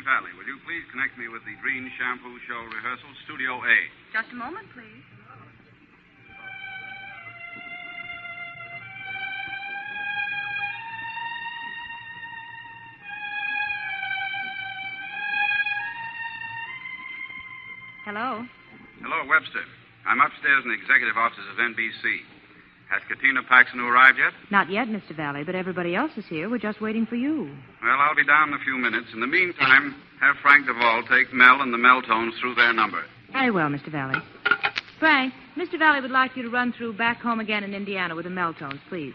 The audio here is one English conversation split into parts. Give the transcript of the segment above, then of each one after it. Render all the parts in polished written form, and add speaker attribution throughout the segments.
Speaker 1: Rudy Vallée. Will you please connect me with the Drene Shampoo Show rehearsal, Studio A?
Speaker 2: Just a moment, please. Hello?
Speaker 1: Hello, Webster. I'm upstairs in the executive offices of NBC. Has Katina Paxson arrived yet?
Speaker 2: Not yet, Mr. Vallée, but everybody else is here. We're just waiting for you.
Speaker 1: Well, I'll be down in a few minutes. In the meantime, have Frank Duvall take Mel and the Meltones through their number.
Speaker 2: Very well, Mr. Vallée. Frank, Mr. Vallée would like you to run through back home again in Indiana with the Meltones, please.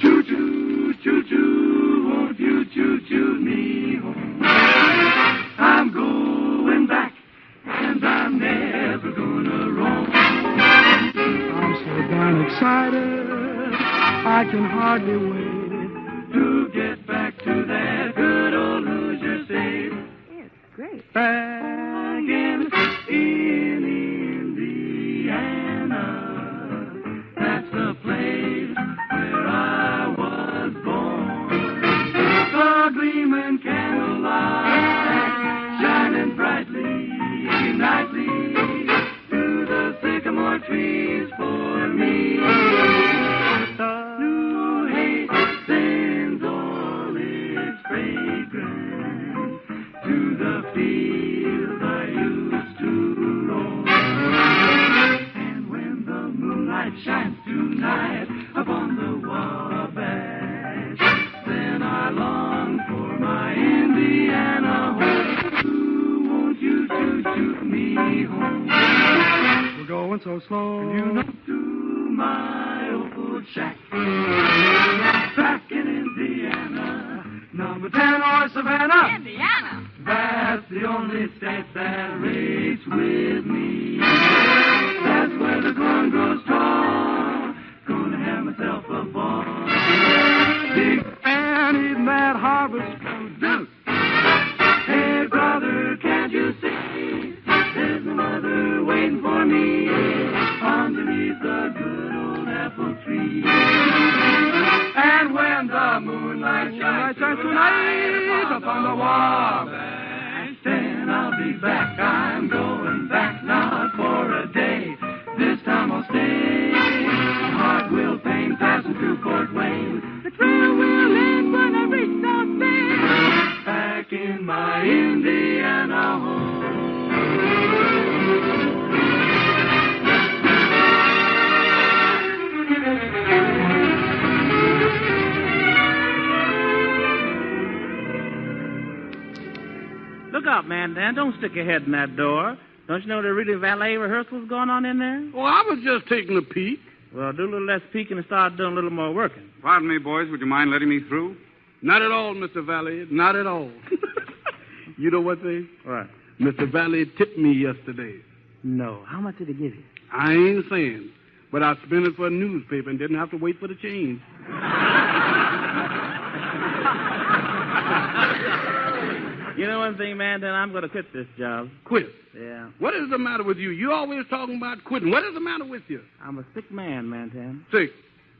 Speaker 3: Choo-choo, choo-choo, won't you choo-choo me home? I'm going back, and I'm never gonna roam. I'm so darn excited, I can hardly wait to get back to that good old Hoosier state.
Speaker 2: Yes, great.
Speaker 3: Back in Indiana, that's the place where I was born. The gleaming candlelight shining brightly, nightly, through the sycamore trees for me. The new hay sends all its fragrance to the field I used to roam. And when the moonlight shines tonight upon the Wabash, then I long for my Indiana home. Won't you choo-choo me home? We're going so slow. You know, to my old shack back in Indiana, number 10 or Savannah.
Speaker 2: Indiana?
Speaker 3: That's the only state that rates with me. That's where the corn grows tall. Gonna have myself a ball. Big fan eating that harvest produce. Hey, brother, can't you see? There's no mother waiting for me underneath the good old apple tree. And when the moonlight shines tonight upon the Wabash, then I'll be back. I'm going back, not for a day. This time I'll stay. Heart will pain passing through Fort Wayne. The trail will end when I reach South Bend. Back in my Indiana home.
Speaker 4: Look out, man, Dan. Don't stick your head in that door. Don't you know the Rudy Vallée rehearsal's going on in there?
Speaker 5: Oh, I was just taking a peek.
Speaker 4: Well, do a little less peeking and start doing a little more working.
Speaker 1: Pardon me, boys. Would you mind letting me through?
Speaker 5: Not at all, Mr. Vallée. Not at all. You know what, Dave?
Speaker 4: What?
Speaker 5: Mr. Vallée tipped me yesterday.
Speaker 4: No. How much did he give you?
Speaker 5: I ain't saying, but I spent it for a newspaper and didn't have to wait for the change.
Speaker 4: You know one thing, man, Dan, I'm going to quit this job.
Speaker 5: Quit?
Speaker 4: Yeah.
Speaker 5: What is the matter with you? You always talking about quitting. What is the matter with you?
Speaker 4: I'm a sick man, Mantan.
Speaker 5: Sick.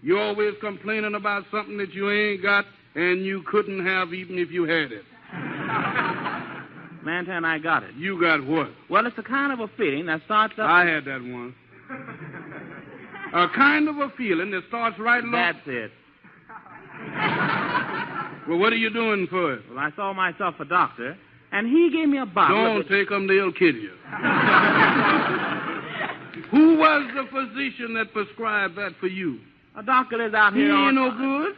Speaker 5: You always complaining about something that you ain't got and you couldn't have even if you had it.
Speaker 4: Mantan, I got it.
Speaker 5: You got what?
Speaker 4: Well, it's a kind of a feeling that starts up...
Speaker 5: I had that once. A kind of a feeling that starts right along...
Speaker 4: That's it.
Speaker 5: Well, what are you doing for it?
Speaker 4: Well, I saw myself a doctor, and he gave me a bottle
Speaker 5: Don't take them, they'll kill you. Who was the physician that prescribed that for you?
Speaker 4: A doctor lives out
Speaker 5: He
Speaker 4: here
Speaker 5: ain't no good.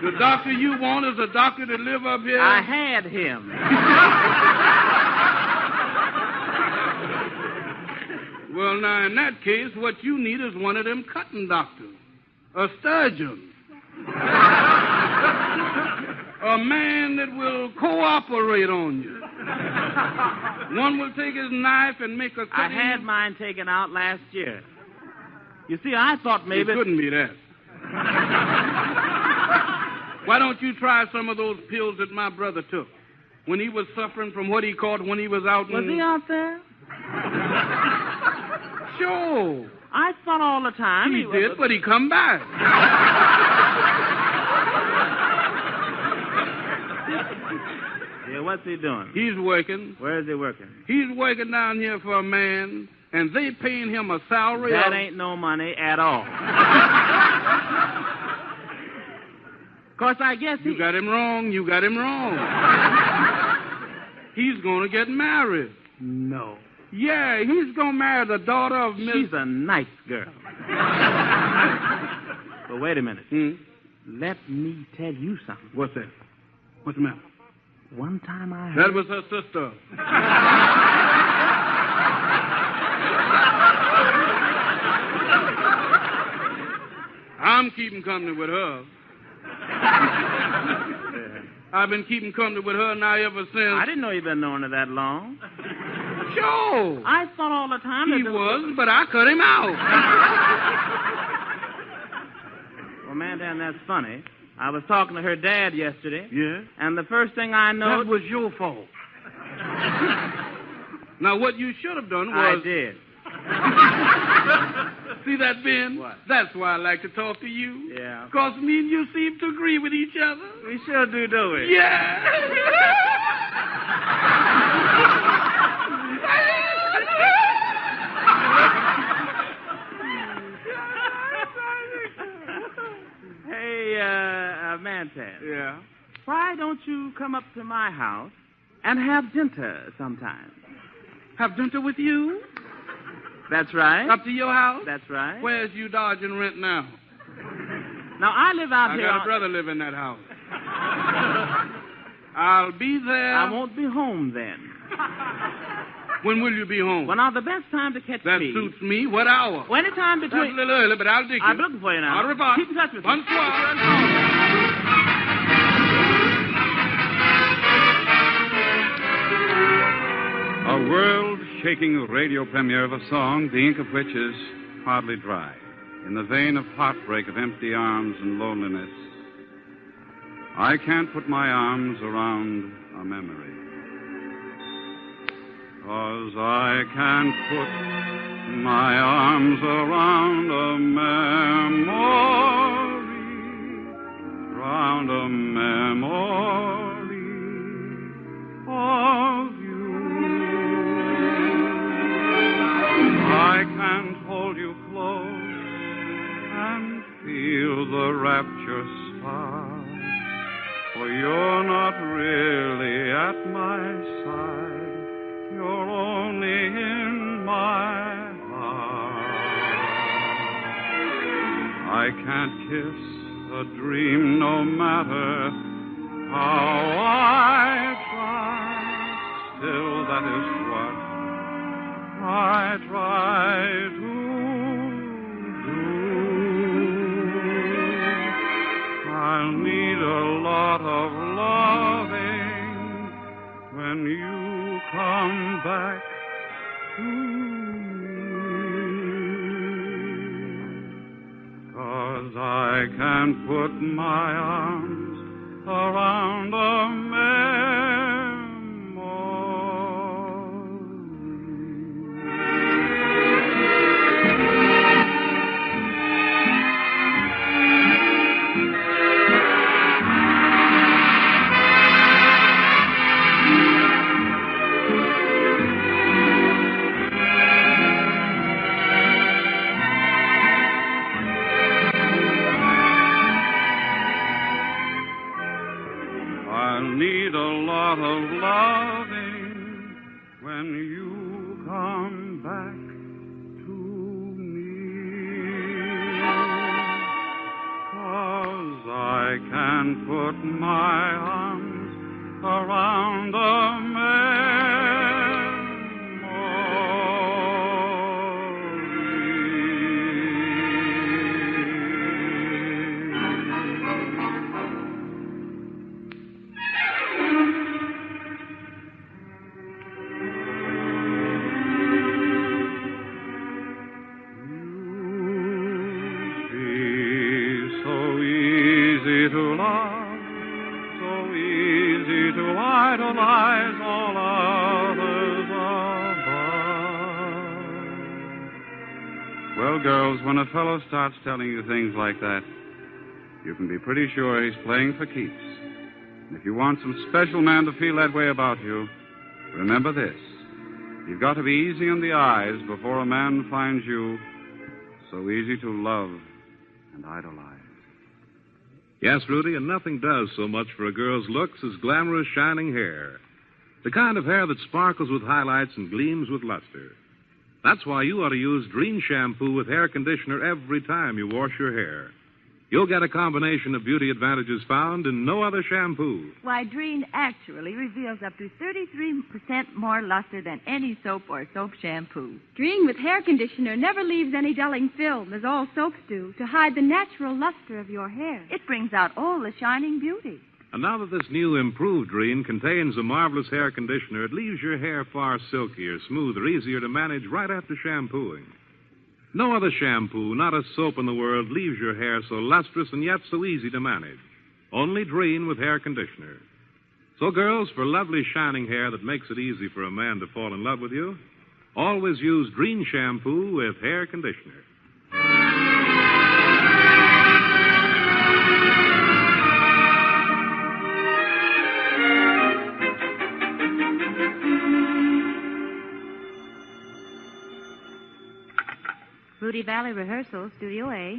Speaker 5: The doctor you want is a doctor that live up here?
Speaker 4: I had him.
Speaker 5: Well, now, in that case, what you need is one of them cutting doctors. A surgeon. A man that will cooperate on you. One will take his knife and make a cut.
Speaker 4: I had mine taken out last year. You see, I thought maybe...
Speaker 5: It couldn't be that. Why don't you try some of those pills that my brother took when he was suffering from what he caught when he was out in...
Speaker 4: Was he out there?
Speaker 5: Sure.
Speaker 4: I thought all the time
Speaker 5: He did, but he come back.
Speaker 4: Yeah, what's he doing?
Speaker 5: He's working.
Speaker 4: Where is he working?
Speaker 5: He's working down here for a man, and they paying him a salary
Speaker 4: That
Speaker 5: of...
Speaker 4: ain't no money at all. Of course, I guess
Speaker 5: You got him wrong. You got him wrong. He's going to get married.
Speaker 4: No.
Speaker 5: Yeah, he's going to marry the daughter of Miss...
Speaker 4: She's a nice girl. But wait a minute. Let me tell you something.
Speaker 5: What's that? What's the matter?
Speaker 4: One time I heard...
Speaker 5: That was her sister. I'm keeping company with her. I've been keeping company with her now ever since.
Speaker 4: I didn't know you'd been knowing her that long.
Speaker 5: Sure.
Speaker 4: I thought all the time
Speaker 5: He
Speaker 4: that...
Speaker 5: was, but I cut him out.
Speaker 4: Well, man, Dan, that's funny. I was talking to her dad yesterday.
Speaker 5: Yeah?
Speaker 4: And the first thing I know...
Speaker 5: That was your fault. Now, what you should have done was...
Speaker 4: I did.
Speaker 5: See that, Ben?
Speaker 4: What?
Speaker 5: That's why I like to talk to you.
Speaker 4: Yeah.
Speaker 5: Because me and you seem to agree with each other.
Speaker 4: We sure do, don't we?
Speaker 5: Yeah.
Speaker 4: Hey, Mantan.
Speaker 5: Yeah.
Speaker 4: Why don't you come up to my house and have dinner sometime?
Speaker 5: Have dinner with you?
Speaker 4: That's right.
Speaker 5: Up to your house?
Speaker 4: That's right.
Speaker 5: Where's you dodging rent now?
Speaker 4: Now, I live out
Speaker 5: I
Speaker 4: here...
Speaker 5: got a brother live in that house. I'll be there.
Speaker 4: I won't be home then.
Speaker 5: When will you be home?
Speaker 4: Well, now, the best time to catch
Speaker 5: That
Speaker 4: me...
Speaker 5: suits me. What hour?
Speaker 4: Well, any time
Speaker 5: That's
Speaker 4: between...
Speaker 5: a little early, but I'll dig you.
Speaker 4: I'm looking for you now.
Speaker 5: Au revoir.
Speaker 4: Keep in touch with me.
Speaker 5: Bonsoir.
Speaker 1: A world-shaking radio premiere of a song, the ink of which is hardly dry. In the vein of heartbreak, of empty arms and loneliness, I can't put my arms around a memory. 'Cause I can't put my arms around a memory, around a memory of you. I can't hold you close and feel the rapture start, for you're not really at my side. You're only in my heart. I can't kiss a dream no matter how I try. Still, that is what I try to do. I'll need a lot of loving when you come back to me. 'Cause I can't put my arms around a memory. Need a lot of loving when you come back to me. 'Cause I can't put my arms around a memory. Well, girls, when a fellow starts telling you things like that, you can be pretty sure he's playing for keeps. And if you want some special man to feel that way about you, remember this. You've got to be easy in the eyes before a man finds you so easy to love and idolize.
Speaker 6: Yes, Rudy, and nothing does so much for a girl's looks as glamorous, shining hair. The kind of hair that sparkles with highlights and gleams with luster. That's why you ought to use Drene shampoo with hair conditioner every time you wash your hair. You'll get a combination of beauty advantages found in no other shampoo.
Speaker 7: Why, Drene actually reveals up to 33% more luster than any soap or soap shampoo.
Speaker 8: Drene with hair conditioner never leaves any dulling film, as all soaps do, to hide the natural luster of your hair.
Speaker 7: It brings out all the shining beauty.
Speaker 6: And now that this new improved Drene contains a marvelous hair conditioner, it leaves your hair far silkier, smoother, easier to manage right after shampooing. No other shampoo, not a soap in the world, leaves your hair so lustrous and yet so easy to manage. Only Drene with hair conditioner. So, girls, for lovely shining hair that makes it easy for a man to fall in love with you, always use Drene shampoo with hair conditioner.
Speaker 2: Rudy Vallée Rehearsal, Studio A.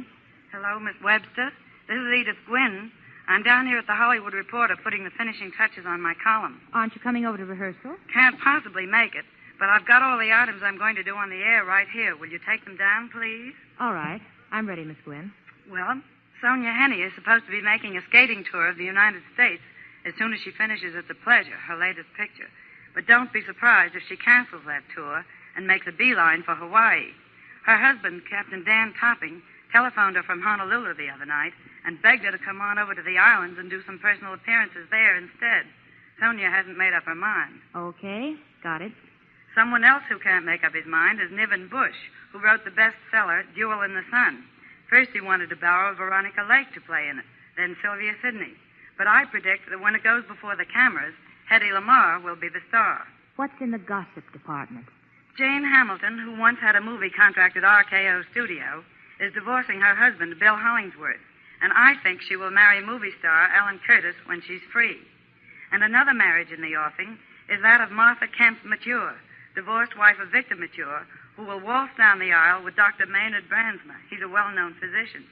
Speaker 9: Hello, Miss Webster. This is Edith Gwynn. I'm down here at the Hollywood Reporter putting the finishing touches on my column.
Speaker 2: Aren't you coming over to rehearsal?
Speaker 9: Can't possibly make it, but I've got all the items I'm going to do on the air right here. Will you take them down, please?
Speaker 2: All right. I'm ready, Miss Gwynn.
Speaker 9: Well, Sonia Henney is supposed to be making a skating tour of the United States as soon as she finishes at The Pleasure, her latest picture. But don't be surprised if she cancels that tour and makes a beeline for Hawaii. Her husband, Captain Dan Topping, telephoned her from Honolulu the other night and begged her to come on over to the islands and do some personal appearances there instead. Sonia hasn't made up her mind.
Speaker 2: Okay, got it.
Speaker 9: Someone else who can't make up his mind is Niven Bush, who wrote the bestseller Duel in the Sun. First he wanted to borrow Veronica Lake to play in it, then Sylvia Sidney. But I predict that when it goes before the cameras, Hedy Lamarr will be the star.
Speaker 2: What's in the gossip department?
Speaker 9: Jane Hamilton, who once had a movie contract at RKO Studio, is divorcing her husband, Bill Hollingsworth, and I think she will marry movie star Ellen Curtis when she's free. And another marriage in the offing is that of Martha Kemp Mature, divorced wife of Victor Mature, who will waltz down the aisle with Dr. Maynard Brandsma. He's a well-known physician.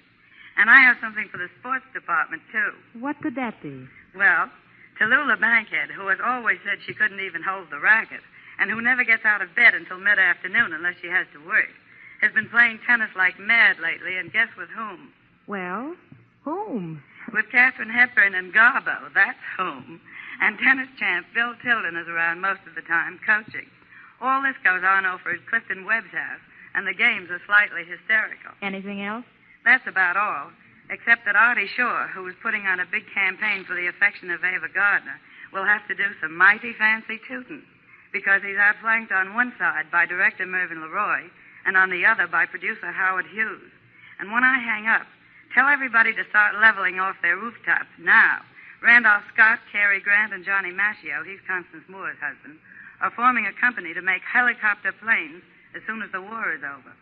Speaker 9: And I have something for the sports department, too.
Speaker 2: What could that be?
Speaker 9: Well, Tallulah Bankhead, who has always said she couldn't even hold the racket, and who never gets out of bed until mid-afternoon unless she has to work, has been playing tennis like mad lately, and guess with whom?
Speaker 2: Well, whom?
Speaker 9: With Katharine Hepburn and Garbo, that's whom. And tennis champ Bill Tilden is around most of the time coaching. All this goes on over at Clifton Webb's house, and the games are slightly hysterical.
Speaker 2: Anything else?
Speaker 9: That's about all, except that Artie Shore, who is putting on a big campaign for the affection of Ava Gardner, will have to do some mighty fancy tooting, because he's outflanked on one side by director Mervyn LeRoy and on the other by producer Howard Hughes. And when I hang up, tell everybody to start leveling off their rooftops now. Randolph Scott, Cary Grant, and Johnny Mascio, he's Constance Moore's husband, are forming a company to make helicopter planes as soon as the war is over.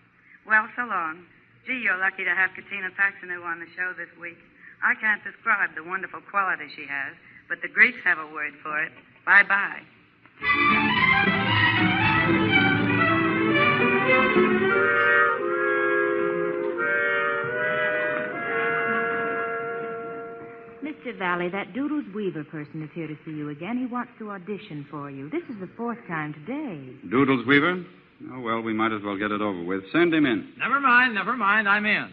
Speaker 9: Well, so long. Gee, you're lucky to have Katina Paxinou on the show this week. I can't describe the wonderful quality she has, but the Greeks have a word for it. Bye-bye.
Speaker 2: Mr. Vallée, that Doodles Weaver person is here to see you again. He wants to audition for you. This is the fourth time today.
Speaker 1: Doodles Weaver? Oh, well, we might as well get it over with. Send him in.
Speaker 10: Never mind. I'm in.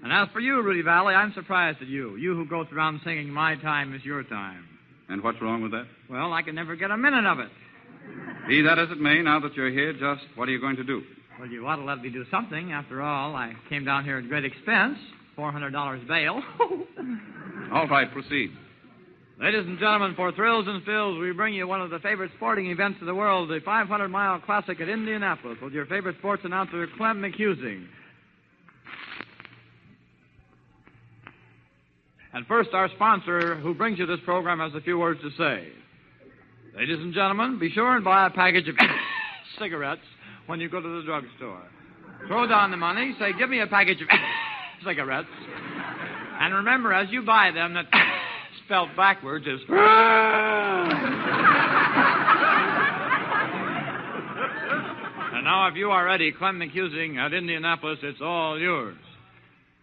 Speaker 10: And as for you, Rudy Vallée, I'm surprised at you. You who goes around singing my time is your time.
Speaker 1: And what's wrong with that?
Speaker 10: Well, I can never get a minute of it.
Speaker 1: Be that as it may, now that you're here, just what are you going to do?
Speaker 10: Well, you ought to let me do something. After all, I came down here at great expense. $400 bail.
Speaker 1: All right, proceed.
Speaker 10: Ladies and gentlemen, for thrills and fills, we bring you one of the favorite sporting events of the world, the 500-mile classic at Indianapolis, with your favorite sports announcer, Clem McHusing. And first, our sponsor, who brings you this program, has a few words to say. Ladies and gentlemen, be sure and buy a package of cigarettes when you go to the drugstore. Throw down the money. Say, give me a package of cigarettes. And remember, as you buy them, that spelled backwards is... And now, if you are ready, Clem McHusing at Indianapolis, it's all yours.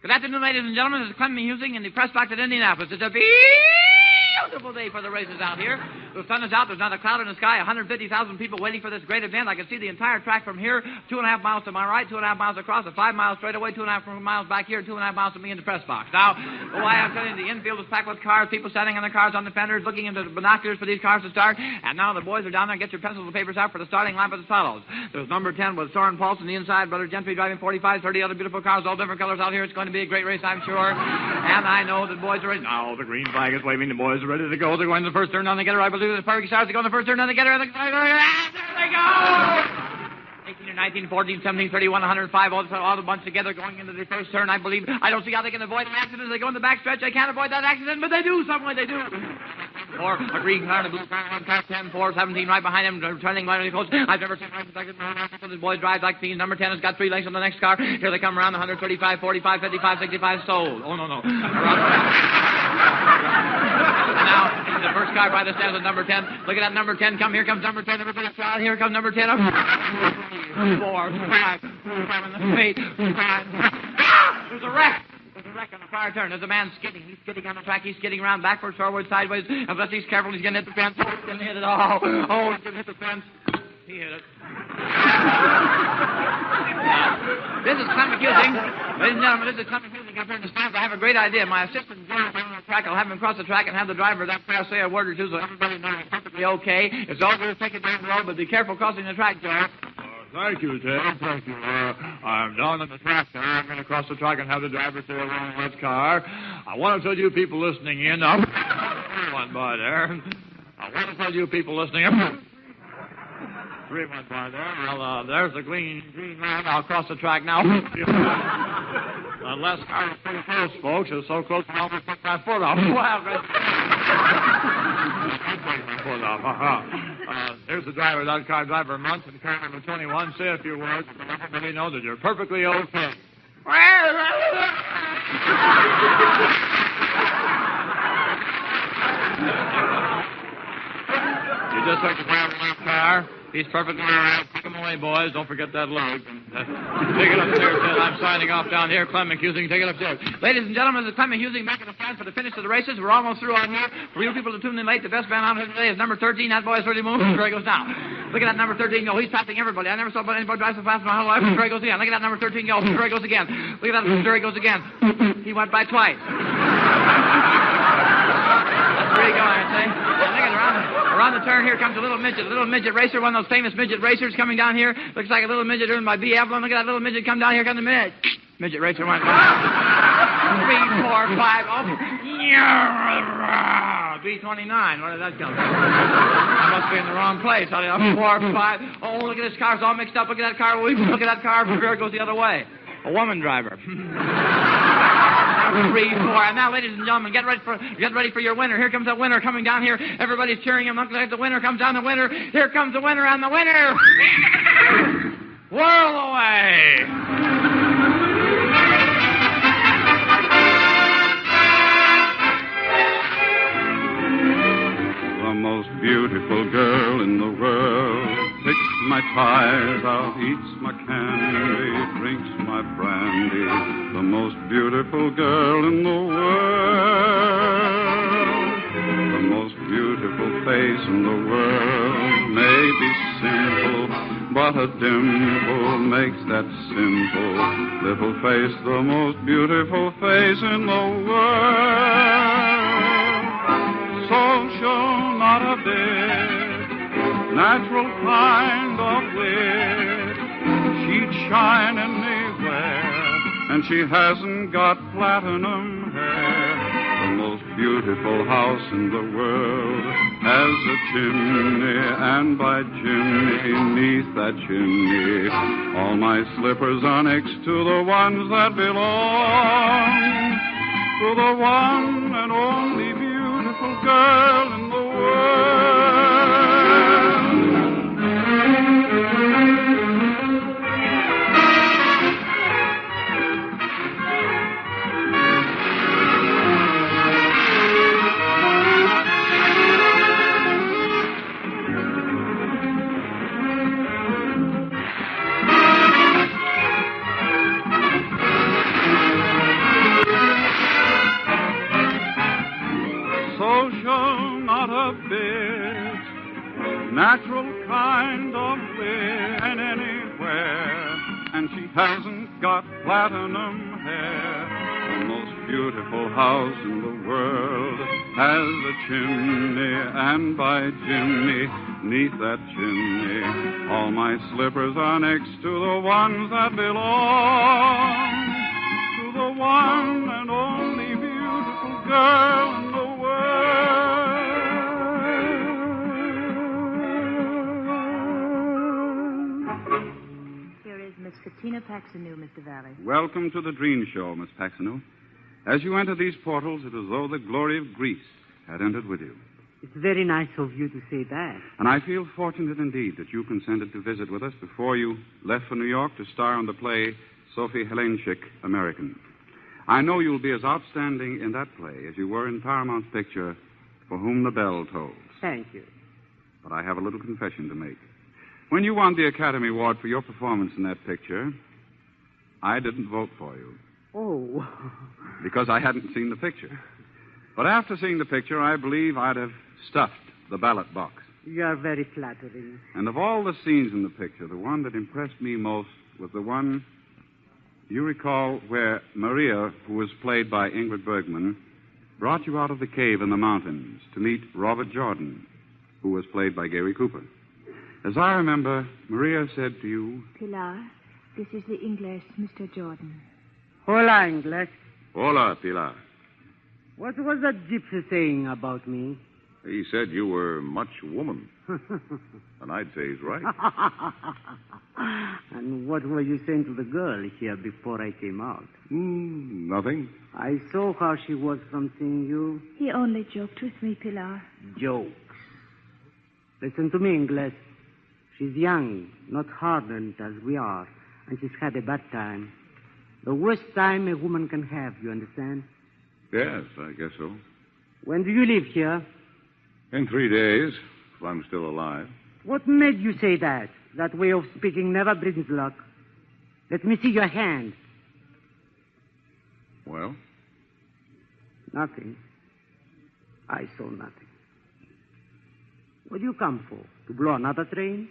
Speaker 10: Good afternoon, ladies and gentlemen. This is Clem McHusing in the press box at Indianapolis. It's a beautiful day for the races out here. The sun is out. There's not a cloud in the sky. 150,000 people waiting for this great event. I can see the entire track from here. 2.5 miles to my right, 2.5 miles across, a 5 mile straightaway, 2.5 miles back here, 2.5 miles to me in the press box. Now, why I'm telling you, the infield is packed with cars, people standing on the cars on the fenders, looking into the binoculars for these cars to start. And now the boys are down there. Get your pencils and papers out for the starting line as follows. There's number 10 with Soren Pulse on the inside, Brother Gentry driving 45, 30 other beautiful cars, all different colors out here. It's going to be a great race, I'm sure. And I know the boys are ready. Now the green flag is waving. The boys are ready to go. They're going to the first turn on the getter. I believe the perfect stars. They go in the first turn on the getter. There they go. 18 or 19, 14, 17, 31, 105, all the bunch together going into the first turn, I believe. I don't see how they can avoid an accident as they go in the backstretch. They can't avoid that accident, but they do. Some way they do. Or a green car and a blue car, 1 car, 10, 4, 17, right behind him, turning right close. I've never seen races like this. The boys drive like these. Number 10 has got 3 lengths on the next car. Here they come around 135, 45, 55, 65, sold. Oh, no. Now, the first car by the stands is number 10. Look at that number 10 come. Here comes number 10. Everybody out. Here comes number 10. 4, 5, 7, 8, 5. There's a wreck. There's a wreck on the far turn. There's a man skidding. He's skidding on the track. He's skidding around backwards, forward, sideways. Unless he's careful, he's going to hit the fence. Oh, he's going to hit it. Oh, he's going to hit the fence. He hit it. This is Clem McHusing. Ladies and gentlemen, this is Clem McHusing up here in the stands. I have a great idea. My assistant on the track, I'll have him cross the track and have the driver of that car say a word or two so everybody knows it's perfectly okay. It's all going to take it down the road, but be careful crossing the track, Joe.
Speaker 11: Thank you, Ted. Thank you. I'm down on the track now. I'm going to cross the track and have the driver say around that car. I want to tell you people listening in. One by there. I want to tell you people listening in. 3 went by there. Well, there's the green man. I'll cross the track now. The last car is pretty close, folks. It's so close I almost took my foot off. Wow, here's the driver of that car, driver Munch, and car number 21. Say a few words and let everybody know that you're perfectly okay. You just took the driver of that car. He's perfectly all right. Take him away, boys. Don't forget that load. Take it upstairs, Ted. I'm signing off down here. Clem McHusing, take it upstairs. Ladies and gentlemen, this is Clem McHusing back in the stand for the finish of the races. We're almost through on here. For you people to tune in late, the best band out here today is number 13. That boy is ready to move. There he goes now. Look at that number 13 go. He's passing everybody. I never saw anybody drive so fast in my whole life. There he goes again. Look at that number 13 go. There he goes again. Look at that. There he goes again. He went by twice. That's where he going, I'd say. Look at around the turn, here comes a little midget racer, one of those famous midget racers coming down here. Looks like a little midget driven by B. Evelyn. Look at that little midget come down here. Comes the midget racer went 3, 4, 5. Oh, B29. Where did that come from? I must be in the wrong place. 4, 5. Oh, look at this car's all mixed up. Look at that car. Look at that car. Here it goes the other way. A woman driver. 3, 4. And now, ladies and gentlemen, get ready for your winner. Here comes the winner coming down here. Everybody's cheering him. Look like the winner comes down. The winner. Here comes the winner, and the winner. Whirl away.
Speaker 1: The most beautiful girl in the world picks my ties out, eats my candy, drinks my brandy. The most beautiful girl in the world. The most beautiful face in the world may be simple, but a dimple makes that simple little face the most beautiful face in the world. Social, not a bit, natural kind of wit. She'd shine anywhere, and she hasn't got platinum hair. The most beautiful house in the world has a chimney, and by chimney, neath that chimney, all my slippers are next to the ones that belong to the one and only beautiful girl in the world. kind of win anywhere. And she hasn't got platinum hair. The most beautiful house in the world has a chimney, and by Jimmy, neath that chimney, all my slippers are next to the ones that belong to the one and only beautiful girl in the world.
Speaker 2: Here is Miss Katina Paxanu, Mr. Vallée.
Speaker 1: Welcome to the Drene Show, Miss Paxanu. As you enter these portals, it is as though the glory of Greece had entered with you.
Speaker 12: It's very nice of you to say that.
Speaker 1: And I feel fortunate indeed that you consented to visit with us before you left for New York to star on the play Sophie Helenchik, American. I know you'll be as outstanding in that play as you were in Paramount's picture, For Whom the Bell Tolls.
Speaker 12: Thank you.
Speaker 1: But I have a little confession to make. When you won the Academy Award for your performance in that picture, I didn't vote for you.
Speaker 12: Oh.
Speaker 1: Because I hadn't seen the picture. But after seeing the picture, I believe I'd have stuffed the ballot box.
Speaker 12: You are very flattering.
Speaker 1: And of all the scenes in the picture, the one that impressed me most was the one, you recall, where Maria, who was played by Ingrid Bergman, brought you out of the cave in the mountains to meet Robert Jordan, who was played by Gary Cooper. As I remember, Maria said to you,
Speaker 2: Pilar, this is the English, Mr. Jordan.
Speaker 12: Hola, English.
Speaker 13: Hola, Pilar.
Speaker 12: What was that gypsy saying about me?
Speaker 13: He said you were much woman. And I'd say he's right.
Speaker 12: And what were you saying to the girl here before I came out?
Speaker 13: Nothing.
Speaker 12: I saw how she was from seeing you.
Speaker 2: He only joked with me, Pilar.
Speaker 12: Jokes. Listen to me, English. She's young, not hardened as we are, and she's had a bad time. The worst time a woman can have, you understand?
Speaker 13: Yes, I guess so.
Speaker 12: When do you leave here?
Speaker 13: In 3 days, if I'm still alive.
Speaker 12: What made you say that? That way of speaking never brings luck. Let me see your hand.
Speaker 13: Well?
Speaker 12: Nothing. I saw nothing. What do you come for? To blow another train?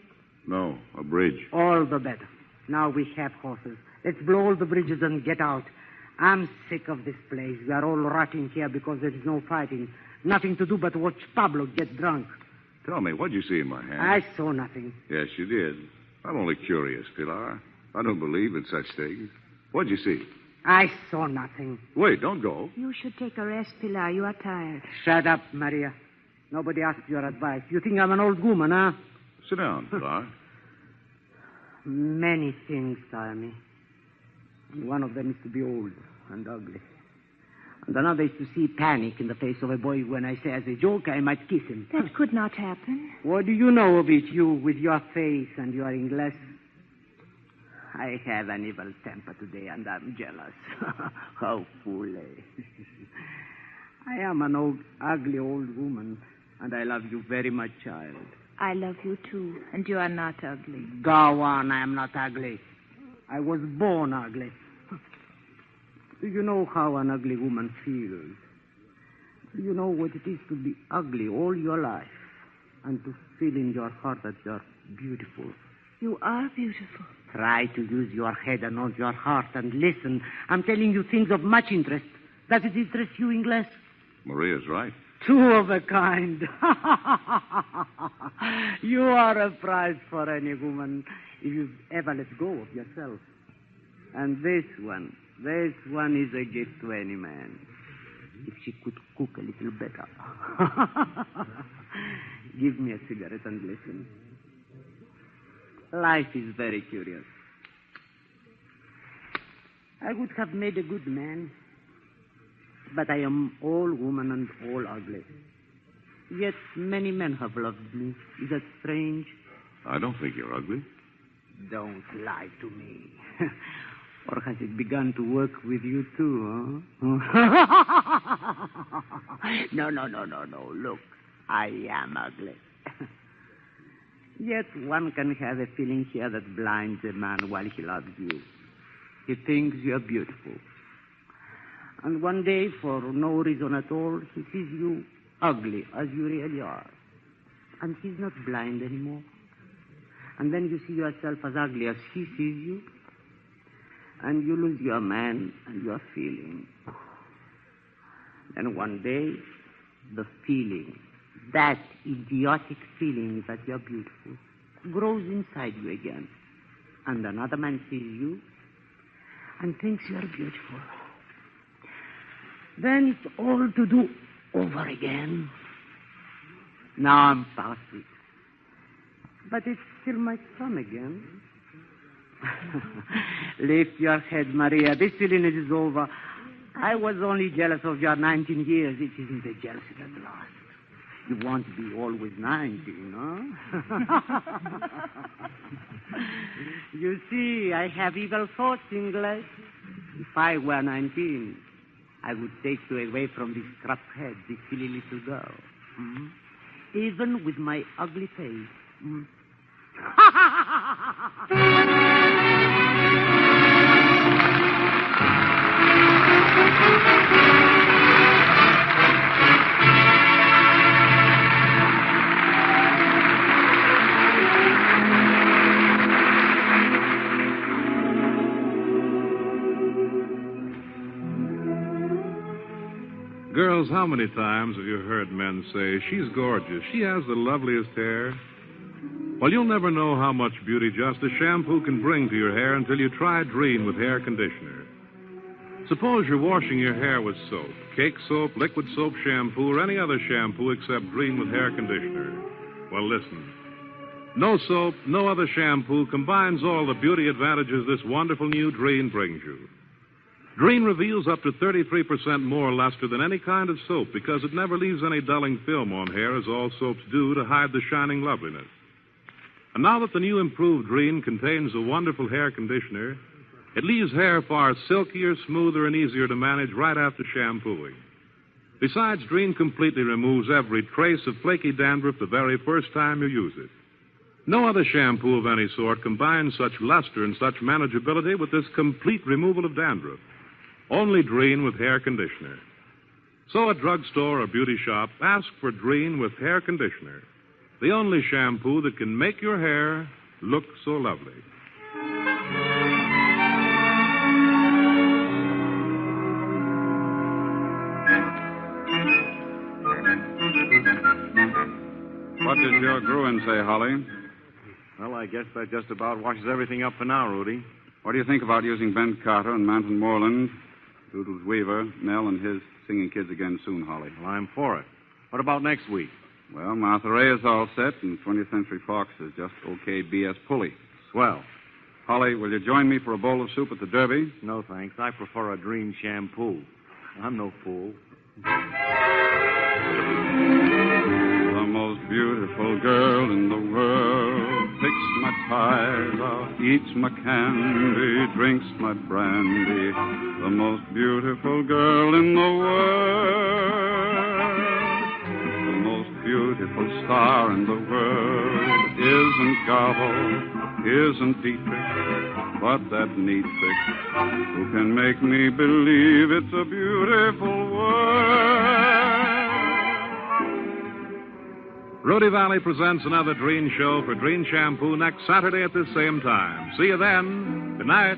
Speaker 13: No, a bridge.
Speaker 12: All the better. Now we have horses. Let's blow all the bridges and get out. I'm sick of this place. We are all rotting here because there is no fighting. Nothing to do but watch Pablo get drunk.
Speaker 13: Tell me, what'd you see in my hand?
Speaker 12: I saw nothing.
Speaker 13: Yes, you did. I'm only curious, Pilar. I don't believe in such things. What'd you see?
Speaker 12: I saw nothing.
Speaker 13: Wait, don't go.
Speaker 2: You should take a rest, Pilar. You are tired.
Speaker 12: Shut up, Maria. Nobody asked your advice. You think I'm an old woman, huh?
Speaker 13: Sit down, Pilar.
Speaker 12: Many things tire me. And one of them is to be old and ugly. And another is to see panic in the face of a boy when I say as a joke I might kiss him.
Speaker 2: That could not happen.
Speaker 12: What do you know of it, you, with your face and your English? I have an evil temper today, and I'm jealous. How foolish. I am an old, ugly old woman, and I love you very much, child.
Speaker 2: I love you, too, and you are not ugly.
Speaker 12: Go on, I am not ugly. I was born ugly. Do you know how an ugly woman feels? Do you know what it is to be ugly all your life and to feel in your heart that you're beautiful?
Speaker 2: You are beautiful.
Speaker 12: Try to use your head and not your heart and listen. I'm telling you things of much interest. Does it interest you, Ingles?
Speaker 13: Maria's right.
Speaker 12: Two of a kind. You are a prize for any woman if you ever let go of yourself. And this one is a gift to any man. If she could cook a little better. Give me a cigarette and listen. Life is very curious. I would have made a good man, but I am all woman and all ugly. Yet many men have loved me. Is that strange?
Speaker 13: I don't think you're ugly.
Speaker 12: Don't lie to me. Or has it begun to work with you too, huh? No. Look, I am ugly. Yet one can have a feeling here that blinds a man while he loves you. He thinks you're beautiful. And one day, for no reason at all, he sees you ugly as you really are. And he's not blind anymore. And then you see yourself as ugly as he sees you. And you lose your man and your feeling. Then one day, the feeling, that idiotic feeling that you're beautiful, grows inside you again. And another man sees you and thinks you're beautiful. Then it's all to do over again. Now I'm past it. But it still might come again. Lift your head, Maria. This silliness is over. I was only jealous of your 19 years. It isn't a jealousy that lasts. You won't be always 19, huh? You see, I have evil thoughts, English. If I were 19, I would take you away from this crap head, this silly little girl. Hmm? Even with my ugly face. Hmm?
Speaker 6: Girls, how many times have you heard men say, she's gorgeous, she has the loveliest hair? Well, you'll never know how much beauty just a shampoo can bring to your hair until you try Drene with hair conditioner. Suppose you're washing your hair with soap, cake soap, liquid soap shampoo, or any other shampoo except Drene with hair conditioner. Well, listen. No soap, no other shampoo combines all the beauty advantages this wonderful new Drene brings you. Drene reveals up to 33% more luster than any kind of soap because it never leaves any dulling film on hair as all soaps do to hide the shining loveliness. And now that the new improved Drene contains a wonderful hair conditioner, it leaves hair far silkier, smoother, and easier to manage right after shampooing. Besides, Drene completely removes every trace of flaky dandruff the very first time you use it. No other shampoo of any sort combines such luster and such manageability with this complete removal of dandruff. Only Drene with hair conditioner. So at drugstore or beauty shop, ask for Drene with hair conditioner. The only shampoo that can make your hair look so lovely.
Speaker 1: What did your Gruen say, Holly?
Speaker 14: Well, I guess that just about washes everything up for now, Rudy.
Speaker 1: What do you think about using Ben Carter and Manton Moreland, Doodles Weaver, Nell, and his singing kids again soon, Holly?
Speaker 14: Well, I'm for it. What about next week?
Speaker 1: Well, Martha Ray is all set, and 20th Century Fox is just okay BS Pulley.
Speaker 14: Swell.
Speaker 1: Holly, will you join me for a bowl of soup at the Derby?
Speaker 14: No, thanks. I prefer a Drene shampoo. I'm no fool.
Speaker 1: The most beautiful girl in the world picks my ties out, eats my candy, drinks my brandy. The most beautiful girl in the world, the most beautiful star in the world isn't Gobble, isn't Dietrich, but that neat trick who can make me believe it's a beautiful world.
Speaker 6: Rudy Vallée presents another Drene show for Drene Shampoo next Saturday at this same time. See you then. Good night.